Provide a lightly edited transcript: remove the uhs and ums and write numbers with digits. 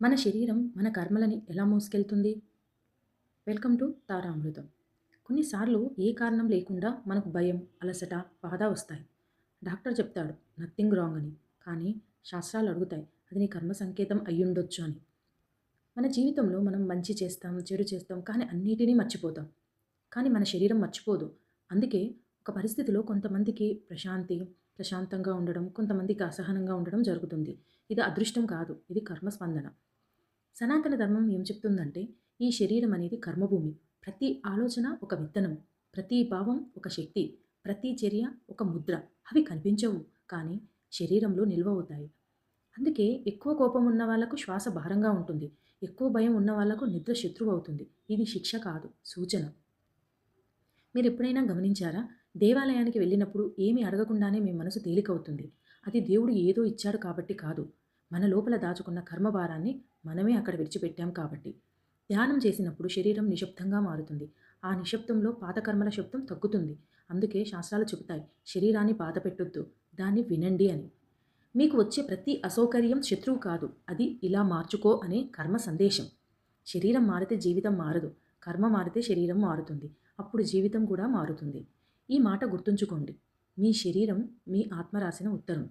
మన శరీరం మన కర్మలని ఎలా మోసుకెళ్తుంది? Welcome to తారామృతం. కొన్నిసార్లు ఏ కారణం లేకుండా మనకు భయం, అలసట, బాధ వస్తాయి. డాక్టర్ చెప్తాడు నథింగ్ రాంగ్ అని. కానీ శాస్త్రాలు అడుగుతాయి అది నీ కర్మ సంకేతం అయ్యుండొచ్చు అని. మన జీవితంలో మనం మంచి చేస్తాం, చెడు చేస్తాం, కానీ అన్నిటినీ మర్చిపోతాం. కానీ మన శరీరం మర్చిపోదు. అందుకే ఒక పరిస్థితిలో కొంతమందికి ప్రశాంతంగా ఉండడం, కొంతమందికి అసహనంగా ఉండడం జరుగుతుంది. ఇది అదృష్టం కాదు, ఇది కర్మస్పందన. సనాతన ధర్మం ఏం చెప్తుందంటే ఈ శరీరం అనేది కర్మభూమి. ప్రతి ఆలోచన ఒక విత్తనం, ప్రతి భావం ఒక శక్తి, ప్రతి చర్య ఒక ముద్ర. అవి కనిపించవు, కానీ శరీరంలో నిల్వ అవుతాయి. అందుకే ఎక్కువ కోపం ఉన్న వాళ్ళకు శ్వాస భారంగా ఉంటుంది. ఎక్కువ భయం ఉన్న వాళ్ళకు నిద్ర శత్రువు అవుతుంది. ఇది శిక్ష కాదు, సూచన. మీరు ఎప్పుడైనా గమనించారా? దేవాలయానికి వెళ్ళినప్పుడు ఏమి అడగకుండానే మీ మనసు తేలికవుతుంది. అది దేవుడు ఏదో ఇచ్చాడు కాబట్టి కాదు. మన లోపల దాచుకున్న కర్మభారాన్ని మనమే అక్కడ విడిచిపెట్టాం కాబట్టి. ధ్యానం చేసినప్పుడు శరీరం నిశ్శబ్దంగా మారుతుంది. ఆ నిశ్శబ్దంలో పాత కర్మల శబ్దం తగ్గుతుంది. అందుకే శాస్త్రాలు చెబుతాయి శరీరాన్ని బాధ పెట్టొద్దు, దాన్ని వినండి అని. మీకు వచ్చే ప్రతి అసౌకర్యం శత్రువు కాదు, అది ఇలా మార్చుకో అనే కర్మ సందేశం. శరీరం మారితే జీవితం మారదు, కర్మ మారితే శరీరం మారుతుంది. అప్పుడు జీవితం కూడా మారుతుంది. ఈ మాట గుర్తుంచుకోండి. మీ శరీరం మీ ఆత్మ రాసిన ఉత్తరం.